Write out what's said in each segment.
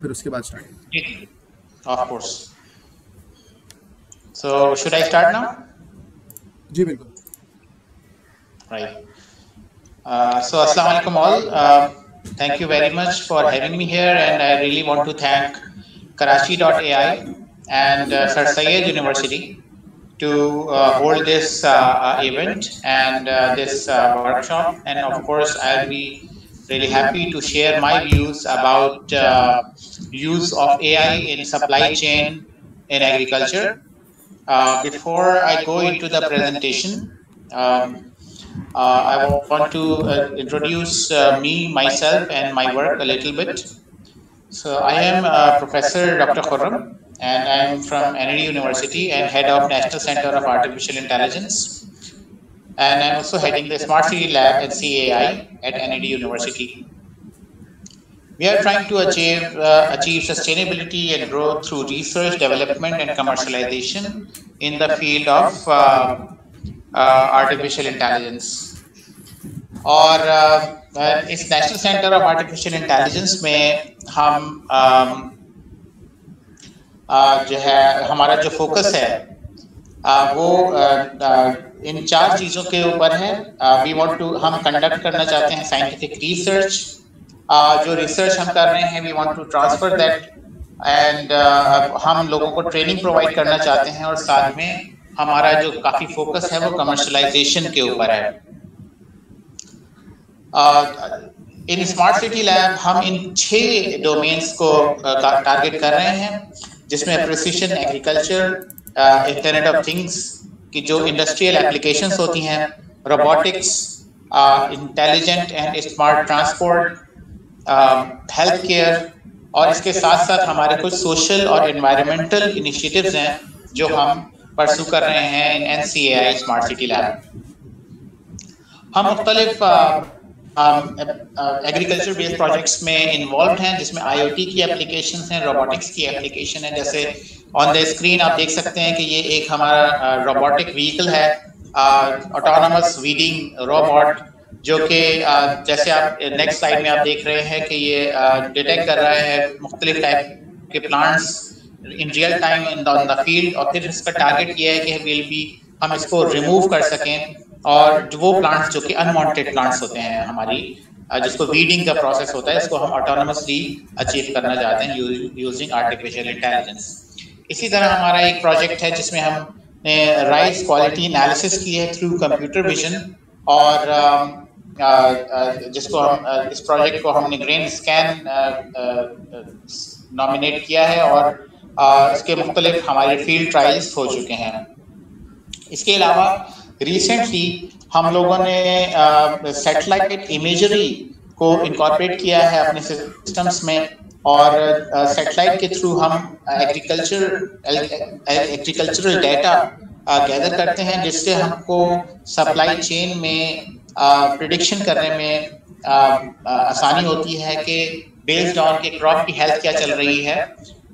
फिर उसके बाद start. Of course. So should I start now? जी बिल्कुल। Right. So Assalamu alaikum all. Thank you very much for having me here, and I really want to thank Karachi.ai and Sir Syed University to hold this event and this workshop. And of course, I'll be really happy to share my views about use of AI in supply chain in agriculture. Before I go into the presentation, I want to introduce myself, and my work a little bit. So I am Professor Dr. Khurram, and I am from NED University and head of National Center of Artificial Intelligence. And I'm also heading the Smart City Lab at CAI at NED University. We are trying to achieve sustainability and growth through research, development, and commercialization in the field of artificial intelligence. और इस national centre of artificial intelligence में हम जो है हमारा जो focus है वो इन 4 चीज़ों के ऊपर है। हम कंडक्ट करना चाहते हैं साइंटिफिक रिसर्च। जो रिसर्च हम कर रहे हैं we want to transfer that, and हम लोगों को ट्रेनिंग प्रोवाइड करना चाहते हैं, और साथ में हमारा जो काफ़ी फोकस है वो कमर्शलाइजेशन के ऊपर है। इन स्मार्ट सिटी लैब हम इन 6 डोमेन्स को टारगेट कर रहे हैं, जिसमें precision agriculture, internet of things की जो इंडस्ट्रियल एप्लीकेशंस होती हैं, robotics, intelligent and smart transport, health care, और इसके साथ साथ हमारे कुछ सोशल और एनवायरमेंटल इनिशिएटिव्स हैं जो हम परसू कर रहे हैं इन NCAI स्मार्ट सिटी लैब। हम मुख्तलिफ एग्रीकल्चर बेस्ड प्रोजेक्ट्स में इन्वॉल्व हैं, जिसमें IoT की एप्लीकेशंस हैं, रोबोटिक्स की एप्लीकेशन है। जैसे ऑन द स्क्रीन आप देख सकते हैं कि ये एक हमारा रोबोटिक व्हीकल है, ऑटोनोमस वीडिंग रोबोट, जो कि जैसे आप नेक्स्ट स्लाइड में आप देख रहे हैं कि ये डिटेक्ट कर रहा है मुख्तलिफ टाइप के plants in real time in the field, और फिर इसका टारगेट ये है कि हम इसको रिमूव कर सकें, और वो प्लांट्स जो कि अनवांटेड प्लांट्स होते हैं हमारी, जिसको वीडिंग का प्रोसेस होता है, इसको हम ऑटोनोमसली अचीव करना चाहते हैं यूजिंग आर्टिफिशियल इंटेलिजेंस। इसी तरह हमारा एक प्रोजेक्ट है जिसमें हमने राइस क्वालिटी एनालिसिस की है थ्रू कंप्यूटर विजन, और जिसको हम इस प्रोजेक्ट को हमने ग्रेन स्कैन नॉमिनेट किया है, और इसके मुख्तलिफ हमारे फील्ड ट्रायल्स हो चुके हैं। इसके अलावा रिसेंटली हम लोगों ने सैटेलाइट इमेजरी को इनकॉर्पोरेट किया है अपने सिस्टम्स में, और सैटेलाइट के थ्रू हम एग्रीकल्चरल डाटा गैदर करते हैं, जिससे हमको सप्लाई चेन में प्रिडिक्शन करने में आसानी होती है कि बेस्ड ऑन के क्रॉप की हेल्थ क्या चल रही है,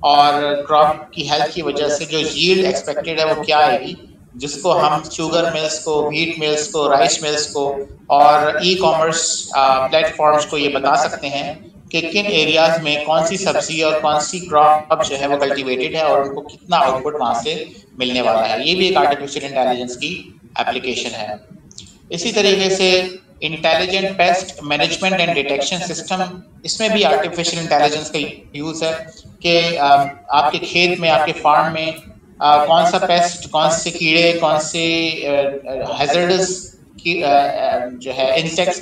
और क्रॉप की हेल्थ की वजह से जो यील्ड एक्सपेक्टेड है वो क्या आएगी, जिसको हम शुगर मिल्स को, व्हीट मिल्स को, राइस मिल्स को और ई-कॉमर्स प्लेटफॉर्म्स को ये बता सकते हैं कि किन एरियाज में कौन सी सब्जी और कौन सी क्रॉप जो है वो कल्टीवेटेड है, और उनको कितना आउटपुट वहाँ से मिलने वाला है। ये भी एक आर्टिफिशियल इंटेलिजेंस की एप्लीकेशन है। इसी तरीके से intelligent pest management and detection system, इसमें भी आर्टिफिशियल इंटेलिजेंस का यूज़ है कि आपके खेत में, आपके फार्म में कौन सा पेस्ट, कौन से कीड़े, कौन से हैजर्डस की जो है इंसेक्ट्स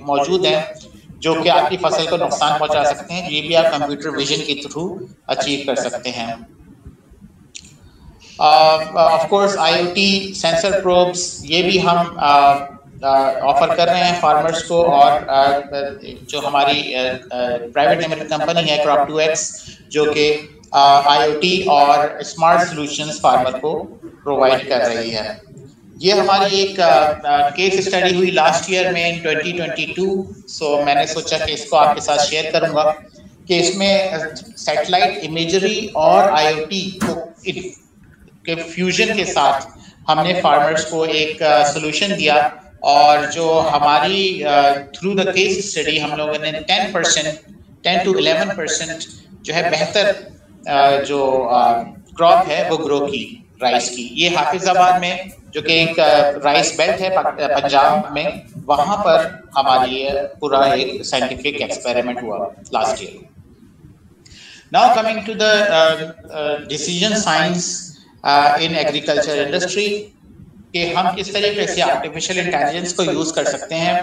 मौजूद हैं जो कि आपकी फसल को नुकसान पहुंचा सकते हैं। ये भी आप कंप्यूटर विजन के थ्रू अचीव कर सकते हैं। Of course IoT sensor probes, ये भी हम ऑफर कर रहे हैं फार्मर्स को, और जो हमारी प्राइवेट लिमिटेड कंपनी है Crop2X, जो कि IoT और स्मार्ट सॉल्यूशंस फार्मर को प्रोवाइड कर रही है। ये हमारी एक केस स्टडी हुई लास्ट ईयर में इन 2022, सो मैंने सोचा कि इसको आपके साथ शेयर करूंगा कि इसमें सैटेलाइट इमेजरी और IoT के फ्यूजन के साथ हमने फार्मर्स को एक सोल्यूशन दिया, और जो हमारी थ्रू द केस स्टडी हम लोगों ने 10 to 11% जो है बेहतर जो क्रॉप है वो ग्रो की राइस की। ये हाफिजाबाद में जो कि एक राइस बेल्ट है पंजाब में, वहां पर हमारी पूरा एक साइंटिफिक एक्सपेरिमेंट हुआ last year. Now coming to the decision science in agriculture industry, कि हम किस तरीके से आर्टिफिशियल इंटेलिजेंस को यूज कर सकते हैं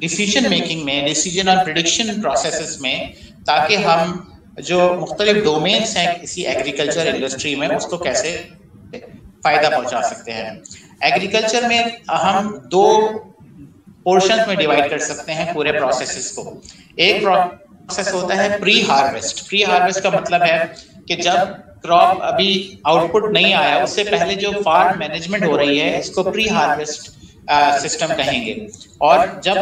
डिसीजन मेकिंग में, डिसीजन और प्रिडिक्शन प्रोसेसेस में, ताकि हम जो मुख्तलिफ डोमेन्स हैं किसी एग्रीकल्चर इंडस्ट्री में उसको कैसे फायदा पहुंचा सकते हैं। एग्रीकल्चर में हम दो पोर्शन में डिवाइड कर सकते हैं पूरे प्रोसेसेस को। एक प्रोसेस होता है प्री हार्वेस्ट। प्री हार्वेस्ट का मतलब है कि जब क्रॉप अभी आउटपुट नहीं आया, उससे पहले जो फार्म मैनेजमेंट हो रही है, इसको प्री हार्वेस्ट सिस्टम कहेंगे। और जब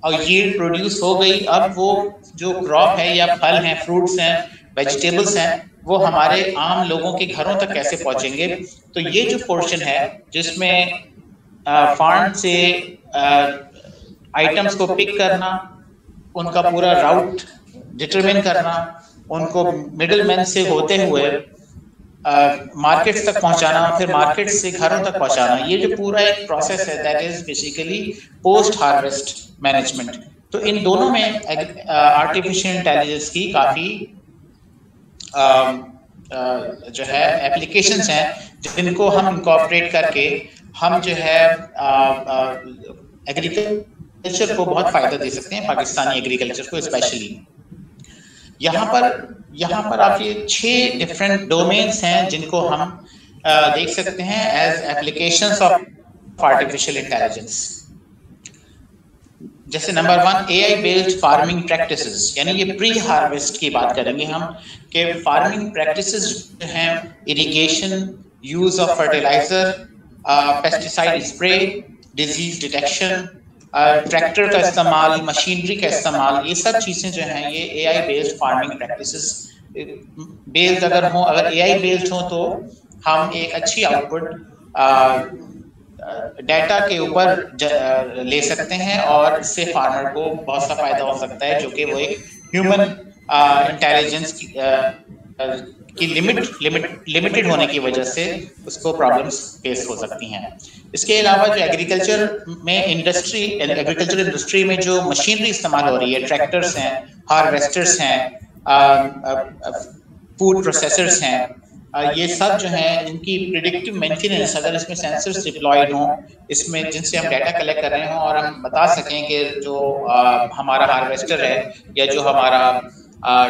यील्ड प्रोड्यूस हो गई, अब वो जो क्रॉप है या फल हैं, फ्रूट्स हैं, वेजिटेबल्स हैं, वो हमारे आम लोगों के घरों तक कैसे पहुंचेंगे। तो ये जो पोर्शन है जिसमें फार्म से आइटम्स को पिक करना, उनका पूरा राउट डिटरमिन करना, उनको मिडलमैन से होते हुए मार्केट्स तक पहुंचाना, फिर मार्केट से घरों तक पहुंचाना, ये जो पूरा एक प्रोसेस है that is basically post harvest management. तो इन दोनों में आर्टिफिशियल इंटेलिजेंस की काफ़ी जो है एप्लीकेशंस हैं, जिनको हम इनकॉर्पोरेट करके हम जो है एग्रीकल्चर को बहुत फ़ायदा दे सकते हैं, पाकिस्तानी एग्रीकल्चर को स्पेशली। यहाँ पर आप ये 6 डिफरेंट डोमेन्स हैं जिनको हम देख सकते हैं as applications of artificial intelligence. जैसे number 1 AI based farming practices, यानी ये प्री हार्वेस्ट की बात करेंगे हम, कि फार्मिंग प्रैक्टिसेस जो हैं, irrigation, use of fertiliser, pesticide spray, disease detection, tractor का इस्तेमाल, मशीनरी का इस्तेमाल, ये सब चीज़ें जो हैं ये AI based farming practices based अगर AI बेस्ड हो तो हम एक अच्छी आउटपुट डाटा के ऊपर ले सकते हैं और इससे फार्मर को बहुत सा फायदा हो सकता है, जो कि वो एक ह्यूमन इंटेलिजेंस की लिमिटेड होने की वजह से उसको प्रॉब्लम्स फेस हो सकती हैं। इसके अलावा जो एग्रीकल्चर इंडस्ट्री में जो मशीनरी इस्तेमाल हो रही है, ट्रैक्टर्स हैं, हार्वेस्टर्स हैं, फूड प्रोसेसर्स हैं, ये सब जो हैं इनकी प्रिडिक्टिव मेंटेनेंस, अगर इसमें सेंसर्स डिप्लॉयड हों, इसमें जिनसे हम डाटा कलेक्ट कर रहे हों और हम बता सकें कि जो हमारा हार्वेस्टर है या जो हमारा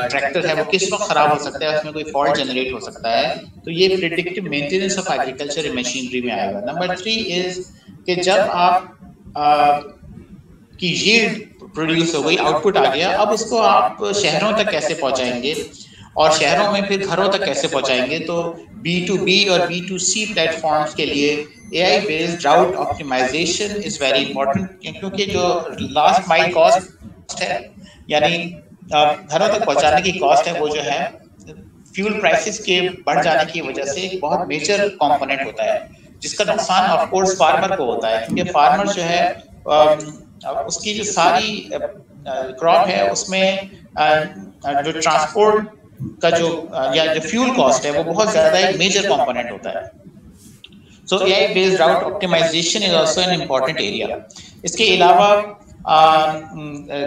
ट्रैक्टर है वो किस वक्त खराब हो सकता है, उसमें कोई फॉल्ट जनरेट हो सकता है, तो ये predictive maintenance of agriculture machinery में आएगा। नंबर 3 इज कि जब आप की यील्ड प्रोड्यूस हो गई, आउटपुट आ गया, अब उसको आप शहरों तक कैसे पहुंचाएंगे और शहरों में फिर घरों तक कैसे पहुंचाएंगे। तो B2B और B2C प्लेटफॉर्म्स के लिए AI based route optimisation is very important, क्योंकि जो लास्ट माइल कॉस्ट है, यानी घरों तक पहुंचाने की कॉस्ट है, वो जो है फ्यूल प्राइसेस के बढ़ जाने की वजह से एक बहुत मेजर कंपोनेंट होता है, जिसका नुकसान ऑफ कोर्स फार्मर को होता है, क्योंकि फार्मर जो है उसकी जो सारी क्रॉप है उसमें जो ट्रांसपोर्ट का जो या जो फ्यूल कॉस्ट है वो बहुत ज़्यादा एक मेजर कंपोनेंट होता है। So AI based route optimisation is also an important area. इसके अलावा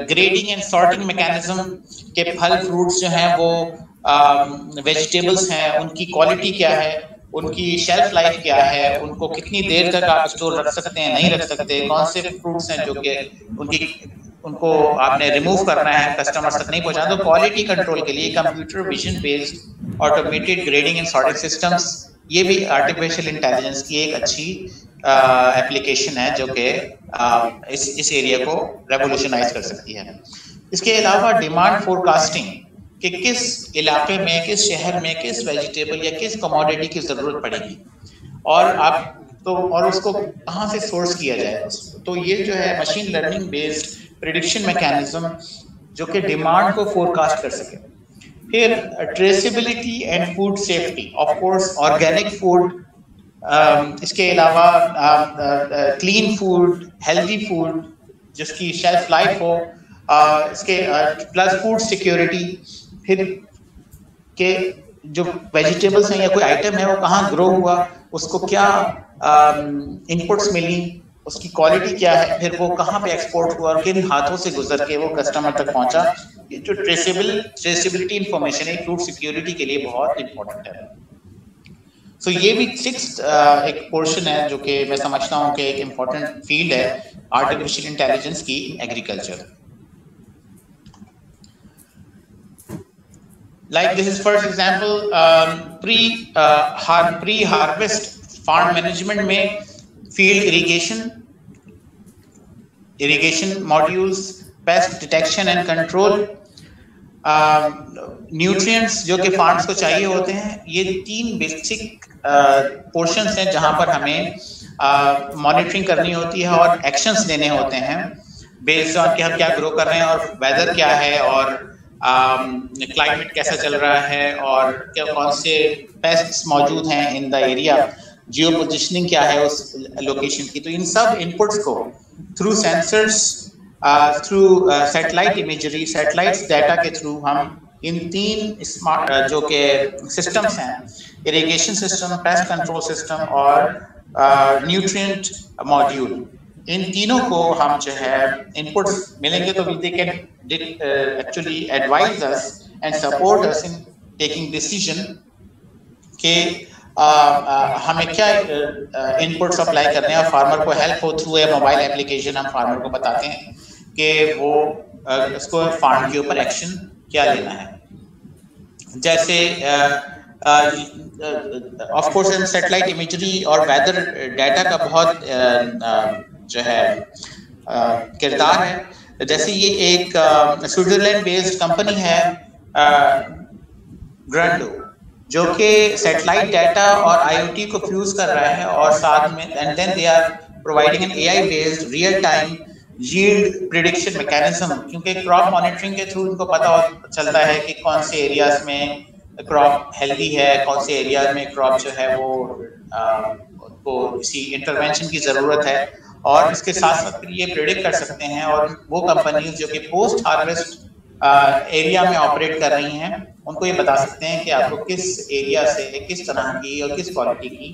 ग्रेडिंग एंड सॉर्टिंग मैकेनिज्म के फल फ्रूट्स जो हैं वो वेजिटेबल्स हैं, उनकी क्वालिटी क्या है, उनकी शेल्फ लाइफ क्या है, उनको कितनी देर तक आप स्टोर रख सकते हैं, नहीं रख सकते, कौन से फ्रूट्स हैं जो कि उनको आपने रिमूव करना है, कस्टमर्स तक नहीं पहुंचाना। तो क्वालिटी कंट्रोल के लिए computer vision based automated grading and sorting systems, ये भी आर्टिफिशियल इंटेलिजेंस की एक अच्छी एप्लीकेशन है जो कि इस एरिया को रेवोल्यूशनाइज कर सकती है। इसके अलावा डिमांड फोरकास्टिंग, कि किस इलाके में, किस शहर में किस वेजिटेबल या किस कमोडिटी की ज़रूरत पड़ेगी और उसको कहाँ से सोर्स किया जाए। तो ये जो है machine learning based prediction mechanism जो कि डिमांड को फोरकास्ट कर सके। फिर traceability and food safety, of course organic food, इसके अलावा क्लीन फूड, हेल्दी फूड जिसकी शेल्फ लाइफ हो, इसके प्लस फूड सिक्योरिटी, फिर के जो वेजिटेबल्स हैं या कोई आइटम है वो कहाँ ग्रो हुआ, उसको क्या इनपुट्स मिली, उसकी क्वालिटी क्या है, फिर वो कहाँ पे एक्सपोर्ट हुआ और किन हाथों से गुजर के वो कस्टमर तक पहुंचा। ये जो ट्रेसेबिलिटी इंफॉर्मेशन है फूड सिक्योरिटी के लिए बहुत इंपॉर्टेंट है। सो ये भी सिक्स्थ एक पोर्शन है जो कि मैं समझता हूँ कि एक इम्पोर्टेंट फील्ड है आर्टिफिशियल इंटेलिजेंस की agriculture. Like this is first example, pre-harvest farm management में field irrigation modules, pest detection and control, nutrients जो कि farms को चाहिए होते हैं। ये 3 basic portions हैं जहाँ पर हमें monitoring करनी होती है और actions लेने होते हैं based on कि हम क्या grow कर रहे हैं और weather क्या है और क्लाइमेट कैसा चल रहा है और क्या कौन से पेस्ट्स मौजूद हैं in the area, Jio positioning क्या है उस लोकेशन की। तो इन सब इनपुट्स को through sensors, through satellite imagery, satellite data के थ्रू हम इन 3 स्मार्ट जो के सिस्टम्स हैं, irrigation system, pest control system और न्यूट्रिएंट मॉड्यूल, इन तीनों को हम जो है इनपुट्स मिलेंगे तो they can actually advise us and support us in taking decision कि हमें क्या इनपुट्स अप्लाई करने हैं और फार्मर को हेल्प हो थ्रू ए मोबाइल एप्लीकेशन। हम फार्मर को बताते हैं कि वो उसको फार्म के ऊपर एक्शन क्या लेना है। जैसे ऑफ कोर्स सैटेलाइट इमेजरी और वेदर डाटा का बहुत जो है किरदार है। जैसे ये एक स्विट्जरलैंड बेस्ड कंपनी है ग्रैंडो, जो कि सैटेलाइट डाटा और आईओटी को फ्यूज कर रहा है और साथ में and then they are providing an AI based real time yield prediction mechanism, क्योंकि क्रॉप मॉनिटरिंग के थ्रू इनको पता चलता है कि कौन से एरियाज में क्रॉप हेल्दी है, कौन से एरिया में क्रॉप जो है वो को किसी इंटरवेंशन की ज़रूरत है, और इसके साथ साथ फिर ये प्रेडिक्ट कर सकते हैं। और वो कंपनीज जो कि पोस्ट हार्वेस्ट एरिया में ऑपरेट कर रही हैं उनको ये बता सकते हैं कि आपको किस एरिया से किस तरह की और किस क्वालिटी की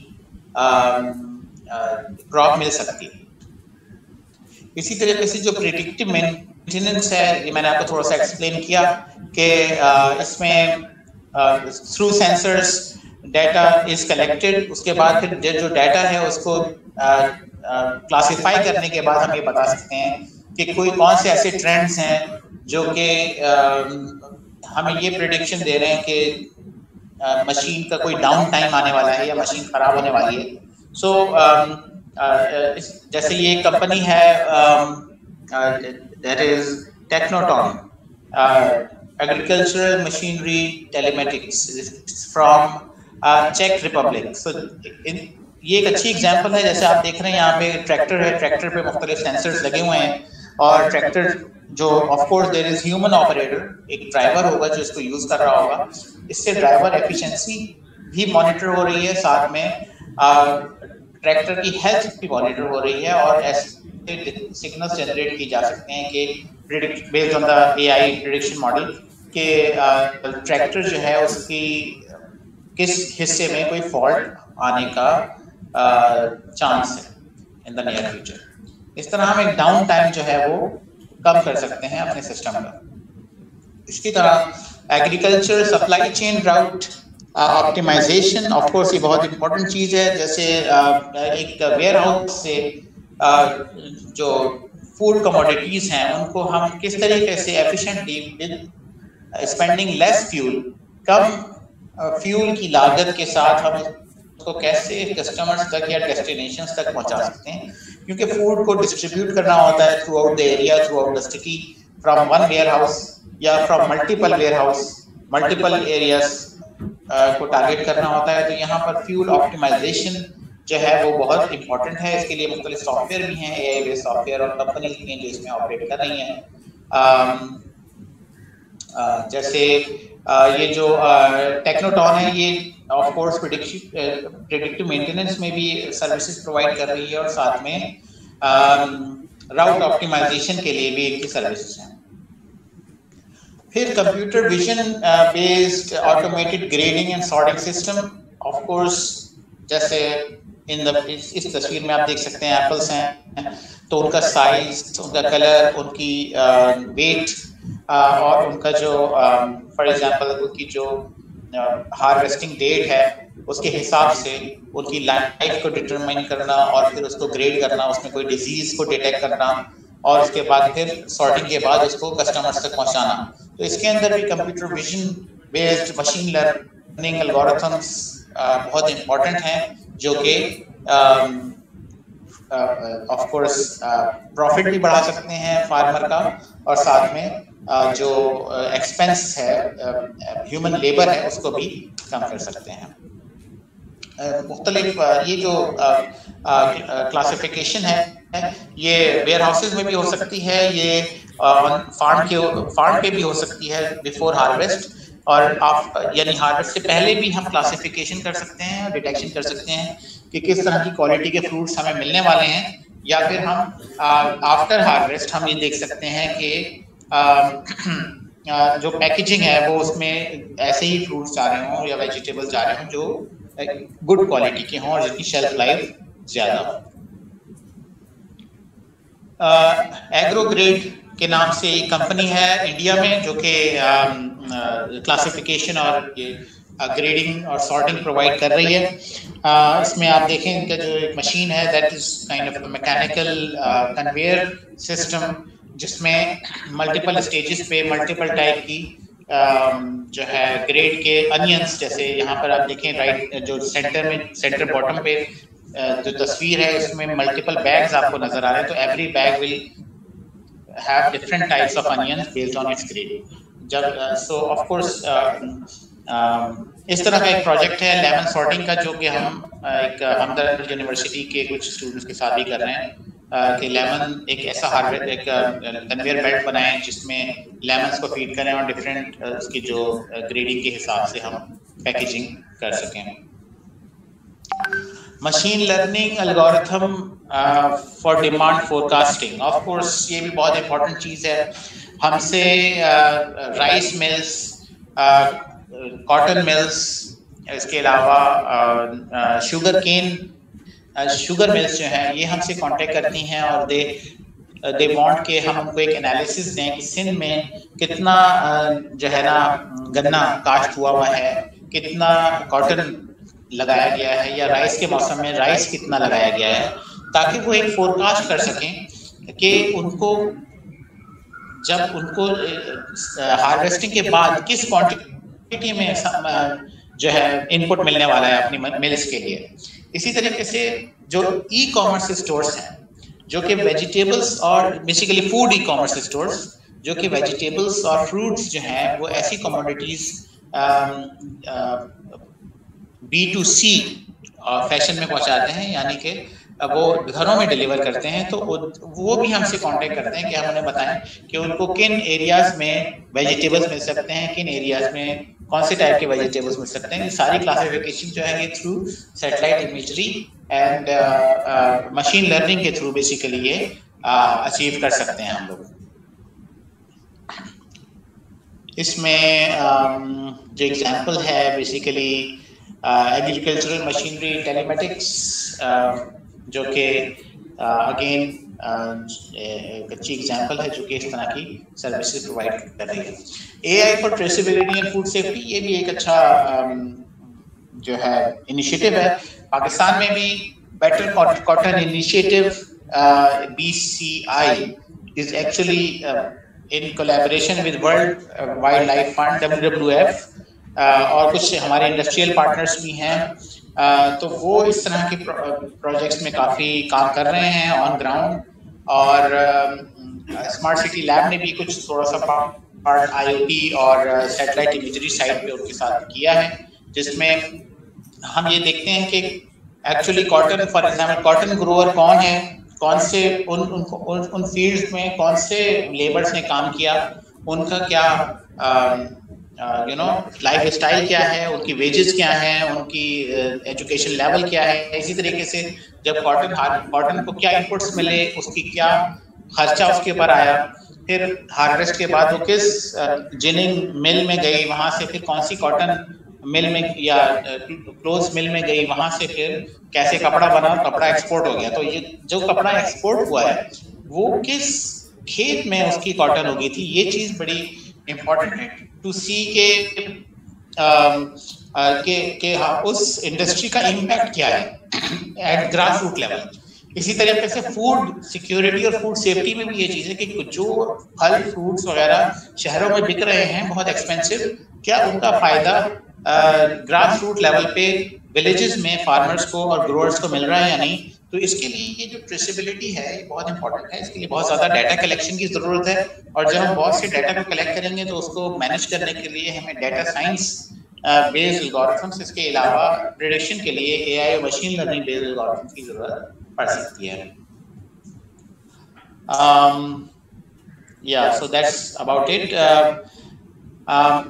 क्रॉप मिल सकती है। इसी तरीके से जो प्रेडिक्टिव मेंटेनेंस है, ये मैंने आपको थोड़ा सा एक्सप्लेन किया कि इसमें through sensors data is collected, उसके बाद फिर जो डाटा है उसको क्लासिफाई करने के बाद हम ये बता सकते हैं कि कौन से ऐसे ट्रेंड्स हैं जो कि हमें ये प्रेडिक्शन दे रहे हैं कि मशीन का कोई डाउन टाइम आने वाला है या मशीन खराब होने वाली है। सो जैसे ये कंपनी है that is Technoton agricultural machinery telematics from चेक रिपब्लिक। सो ये एक अच्छी एग्जांपल है। जैसे आप देख रहे हैं यहाँ पे ट्रैक्टर है, ट्रैक्टर पे मुख्तलिफ सेंसर्स लगे हुए हैं और ट्रैक्टर जो of course there is human operator, एक ड्राइवर होगा जो इसको यूज कर रहा होगा। इससे ड्राइवर एफिशिएंसी भी मॉनिटर हो रही है, साथ में ट्रैक्टर की हेल्थ भी मॉनिटर हो रही है और ऐसे सिग्नल्स जनरेट की जा सकते हैं कि predict based on the AI prediction model के ट्रैक्टर जो है उसकी किस हिस्से में कोई फॉल्ट आने का चांस है इन द नियर फ्यूचर। इस तरह हम एक डाउन टाइम जो है वो कम कर सकते हैं अपने सिस्टम का। इसकी तरह agriculture supply chain route optimisation, of course ये बहुत इंपॉर्टेंट चीज़ है। जैसे एक वेयर हाउस से जो फूड कमोडिटीज हैं उनको हम किस तरीके से efficiently with spending less fuel, come fuel की लागत के साथ हम उसको कैसे कस्टमर्स तक या डेस्टिनेशंस तक पहुंचा सकते हैं, क्योंकि फूड को डिस्ट्रीब्यूट करना होता है throughout the area, throughout the city, from one warehouse या from multiple warehouse, multiple areas को टारगेट करना होता है। तो यहाँ पर फ्यूल ऑप्टिमाइजेशन जो है वो बहुत इंपॉर्टेंट है। इसके लिए मुख्तलिफ सॉफ्टवेयर भी हैं, एआई बेस्ड सॉफ्टवेयर, और कंपनीज भी हैं जो इसमें ऑपरेट कर रही हैं। जैसे ये जो टेक्नोटॉन है, ये ऑफ कोर्स प्रेडिक्टिव मेंटेनेंस में भी सर्विसेज प्रोवाइड कर रही है और साथ में राउट ऑप्टिमाइजेशन के लिए भी एक सर्विसेज हैं। फिर computer vision based automated grading and sorting system. Of course जैसे इस तस्वीर में आप देख सकते हैं एप्पल्स हैं, तो उनका साइज, उनका कलर, उनकी वेट और उनका जो फॉर एग्जांपल उनकी जो हार्वेस्टिंग डेट है उसके हिसाब से उनकी लाइफ को डिटरमाइन करना और फिर उसको ग्रेड करना, उसमें कोई डिजीज को डिटेक्ट करना और उसके बाद फिर सॉर्टिंग के बाद उसको कस्टमर्स तक पहुंचाना। तो इसके अंदर भी computer vision based machine learning algorithms बहुत इंपॉर्टेंट हैं, जो कि ऑफ कोर्स प्रॉफिट भी बढ़ा सकते हैं फार्मर का और साथ में जो एक्सपेंस है, ह्यूमन लेबर है, उसको भी कम कर सकते हैं। मुख्तलिफ ये जो क्लासिफिकेशन है ये वेयर हाउसेज में भी हो सकती है, ये फार्म पे भी हो सकती है बिफोर हार्वेस्ट, और आप यानी हार्वेस्ट से पहले भी हम क्लासिफिकेशन कर सकते हैं और डिटेक्शन कर सकते हैं कि किस तरह की क्वालिटी के फ्रूट्स हमें मिलने वाले हैं, या फिर हम आफ्टर हार्वेस्ट हम ये देख सकते हैं कि जो पैकेजिंग है वो उसमें ऐसे ही फ्रूट्स जा रहे हों या वेजिटेबल्स जा रहे हों जो गुड क्वालिटी के हों और जिनकी शेल्फ लाइफ ज्यादा हो। एग्रो ग्रेड के नाम से एक कंपनी है इंडिया में जो कि क्लासिफिकेशन और ग्रेडिंग और सॉर्टिंग प्रोवाइड कर रही है। इसमें आप देखें इनका जो एक मशीन है that is kind of mechanical conveyor system, जिसमें मल्टीपल स्टेजेस पे मल्टीपल टाइप की जो है ग्रेड के अनियंस, जैसे यहाँ पर आप देखें राइट जो सेंटर बॉटम पे जो तस्वीर है उसमें मल्टीपल बैग्स आपको नजर आ रहे हैं, तो every bag will have different types of onions based on it's grade. जब सो ऑफ कोर्स इस तरह का एक प्रोजेक्ट है लेमन सॉर्टिंग का, जो कि हम एक हमदर्द यूनिवर्सिटी के कुछ स्टूडेंट्स के साथ भी कर रहे हैं कि लेमन एक ऐसा हार्वेस्ट एक कन्वेयर बेल्ट बनाएं जिसमें लेमन्स को फीड करें और डिफरेंट उसकी जो ग्रेडिंग के हिसाब से हम पैकेजिंग कर सकें। Machine learning algorithm for demand forecasting, of course ये भी बहुत इंपॉर्टेंट चीज़ है। हमसे राइस मिल्स, कॉटन मिल्स, इसके अलावा शुगर मिल्स जो हैं ये हमसे कांटेक्ट करती हैं और दे वांट के हम उनको एक एनालिसिस दें कि सिंध में कितना जो है ना गन्ना काश्त हुआ है, कितना कॉटन लगाया गया है, या राइस के मौसम में राइस कितना लगाया गया है, ताकि वो एक फोरकास्ट कर सकें कि उनको जब उनको हार्वेस्टिंग के बाद किस क्वांटिटी में जो है इनपुट मिलने वाला है अपनी मिल्स के लिए। इसी तरीके से जो ई कॉमर्स स्टोर्स हैं जो कि वेजिटेबल्स और basically food e commerce stores जो कि वेजिटेबल्स और फ्रूट्स जो हैं वो ऐसी कमोडिटीज B2C फैशन में पहुंचाते हैं, यानी कि वो घरों में डिलीवर करते हैं, तो वो भी हमसे कांटेक्ट करते हैं कि हम उन्हें बताएं कि उनको किन एरियाज में वेजिटेबल्स मिल सकते हैं, किन एरियाज में कौन से टाइप के वेजिटेबल्स मिल सकते हैं। सारी क्लासिफिकेशन जो है ये through satellite imagery and machine learning के थ्रू बेसिकली ये अचीव कर सकते हैं हम लोग। इसमें जो एग्जांपल है बेसिकली एग्रीकल्चरल मशीनरी टेलीमेटिक्स, जो कि अगेन एक अच्छी एग्जांपल है जो कि इस तरह की सर्विसेज प्रोवाइड कर रही है। AI for traceability and food safety, ये भी एक अच्छा जो है इनिशिएटिव है। पाकिस्तान में भी better cotton initiative BCI is actually in collaboration with world wild life fund WWF और कुछ हमारे इंडस्ट्रियल पार्टनर्स भी हैं, तो वो इस तरह के प्रोजेक्ट्स में काफ़ी काम कर रहे हैं ऑन ग्राउंड। और स्मार्ट सिटी लैब ने भी कुछ थोड़ा सा पार्ट IoT और सैटेलाइट इमेजरी साइड पे उनके साथ किया है, जिसमें हम ये देखते हैं कि actually cotton for example cotton grower कौन है, कौन से उन फील्ड्स में कौन से लेबर्स ने काम किया, उनका क्या लाइफ स्टाइल क्या है, उनकी वेजेस क्या हैं, उनकी एजुकेशन लेवल क्या है। इसी तरीके से जब कॉटन को क्या इनपुट्स मिले, उसकी क्या खर्चा उसके ऊपर आया, फिर हार्वेस्ट के बाद वो किस जिनिंग मिल में गई, वहां से फिर कौन सी कॉटन मिल में या क्लोज मिल में गई, वहां से फिर कैसे कपड़ा बना, कपड़ा एक्सपोर्ट हो गया। तो ये जो कपड़ा एक्सपोर्ट हुआ है वो किस खेत में उसकी कॉटन हो गई थी, ये चीज बड़ी इंपॉर्टेंट है टू सी के उस इंडस्ट्री का इम्पैक्ट क्या है एट ग्रास रूट लेवल। इसी तरीके से फूड सिक्योरिटी और फूड सेफ्टी में भी ये चीज है कि जो फल फ्रूट्स वगैरह शहरों में बिक रहे हैं बहुत एक्सपेंसिव, क्या उनका फायदा ग्रास रूट लेवल पे विलेजेस में फार्मर्स को और ग्रोअर्स को मिल रहा है या नहीं। तो इसके लिए ये जो ट्रेसेबिलिटी है ये बहुत इंपॉर्टेंट है। इसके लिए बहुत ज्यादा डाटा कलेक्शन की जरूरत है, और जब हम बहुत से डाटा को कलेक्ट करेंगे तो उसको मैनेज करने के लिए हमें डाटा साइंस बेस्ड एल्गोरिथम्स, इसके अलावा प्रेडिक्शन के लिए एआई और मशीन लर्निंग बेस्ड एल्गोरिथम्स की जरूरत पड़ सकती है। yeah, so that's about it.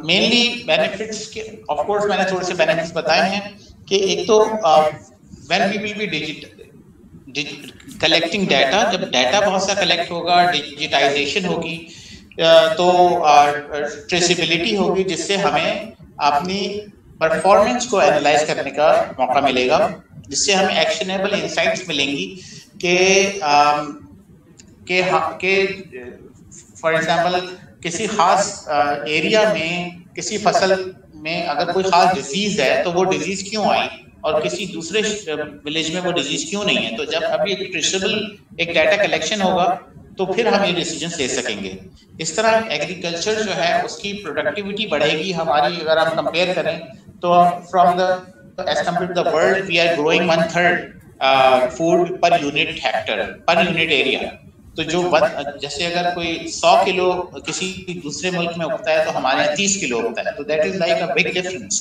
Mainly benefits के ऑफ कोर्स मैंने थोड़े से बेनिफिट्स बताए हैं कि एक तो when we will be collecting data, जब डाटा बहुत सा कलेक्ट होगा, डिजिटाइजेशन होगी, तो ट्रेसेबिलिटी होगी, जिससे हमें अपनी परफॉर्मेंस को एनालाइज करने का मौका मिलेगा, जिससे हमें एक्शनेबल इंसाइट्स मिलेंगी कि फॉर एग्जांपल किसी खास एरिया में किसी फसल में अगर कोई खास डिजीज है तो वो डिजीज क्यों आई, और किसी दूसरे विलेज में वो डिजीज क्यों नहीं है। तो जब अभी एक ट्रेसेबल एक डाटा कलेक्शन होगा तो फिर हम ये डिसीजन ले सकेंगे। इस तरह एग्रीकल्चर जो है उसकी प्रोडक्टिविटी बढ़ेगी हमारी। अगर हम कंपेयर करें तो from the as compare to the world we are growing 1/3 food per unit hectare per unit area. तो जो जैसे अगर कोई 100 किलो किसी दूसरे मुल्क में उगता है तो हमारे यहाँ 30 किलो उगता है, तो that is like a big difference.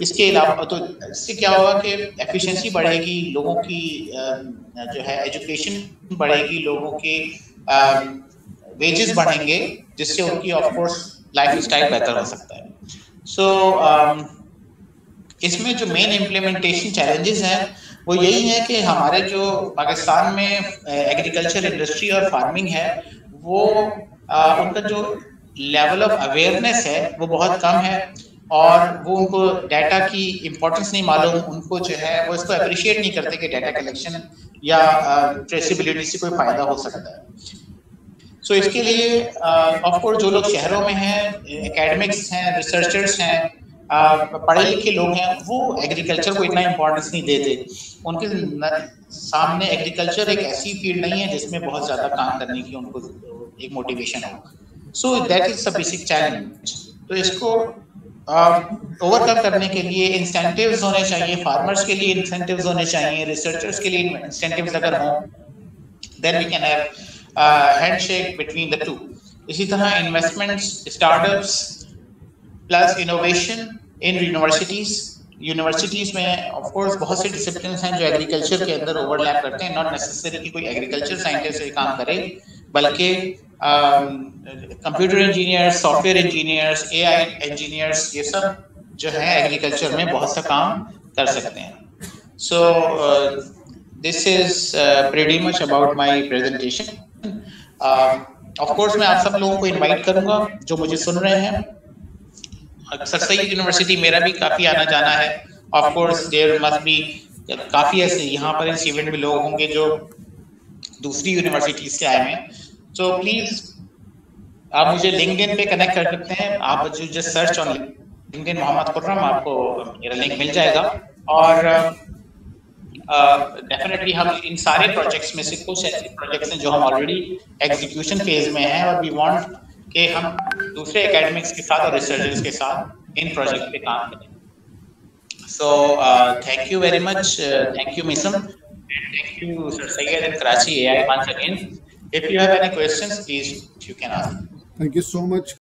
इसके अलावा तो इससे क्या होगा कि एफिशिएंसी बढ़ेगी, लोगों की जो है एजुकेशन बढ़ेगी, लोगों के वेजेस बढ़ेंगे, जिससे उनकी ऑफ कोर्स लाइफ स्टाइल बेहतर हो सकता है। सो इसमें जो मेन इम्प्लीमेंटेशन चैलेंजेस हैं वो यही है कि हमारे जो पाकिस्तान में एग्रीकल्चर इंडस्ट्री और फार्मिंग है वो उनका जो लेवल ऑफ अवेयरनेस है वो बहुत कम है, और वो उनको डाटा की इम्पोर्टेंस नहीं मालूम, उनको जो है वो इसको अप्रिशिएट नहीं करते कि डाटा कलेक्शन या ट्रेसेबिलिटी से कोई फायदा हो सकता है। सो इसके लिए ऑफ कोर्स जो लोग शहरों में हैं, एकेडमिक्स हैं, रिसर्चर्स हैं, पढ़े लिखे लोग हैं, वो एग्रीकल्चर को इतना इम्पोर्टेंस नहीं देते। उनके सामने एग्रीकल्चर एक ऐसी फील्ड नहीं है जिसमें बहुत ज्यादा काम करने की उनको एक मोटिवेशन हो। So that is a basic challenge. तो इसको ओवरकम करने के लिए इंसेंटिव्स होने चाहिए, फार्मर्स के लिए इंसेंटिव्स होने चाहिए, रिसर्चर्स के लिए इंसेंटिव्स अगर हों, then we can have handshake between the two. इसी तरह investments, startups plus innovation in universities में ऑफ कोर्स बहुत से डिसिप्लिन्स हैं जो एग्रीकल्चर के अंदर ओवरलैप करते हैं। नॉट नेसेसरी कि कोई एग्रीकल्चर साइंटिस्ट से काम करे, बल्कि computer engineers, software engineers, AI engineers, ये सब जो है एग्रीकल्चर में बहुत सा काम कर सकते हैं। So this is pretty much about my presentation. Of course मैं आप सब लोगों को इनवाइट करूंगा जो मुझे सुन रहे हैं। सर सैयद यूनिवर्सिटी मेरा भी काफी आना जाना है। Of course there must be काफी ऐसे यहाँ पर इस इवेंट में लोग होंगे जो दूसरी यूनिवर्सिटी से आए हैं। सो प्लीज आप मुझे लिंक्डइन पे कनेक्ट कर सकते हैं। आप just search on LinkedIn Mohammad Khurram, आपको मेरा लिंक मिल जाएगा। और डेफिनेटली हम इन सारे प्रोजेक्ट्स में से कुछ ऐसे प्रोजेक्ट्स हैं जो हम ऑलरेडी एग्जीक्यूशन फेज में हैं, और वी वांट कि हम दूसरे एकेडमिक्स के साथ और रिसर्चर्स के साथ इन प्रोजेक्ट पे काम करें। So thank you very much, thank you मिसम, thank you sir Syed in Karachi AI once again. If you have any questions, please you can ask. Thank you so much.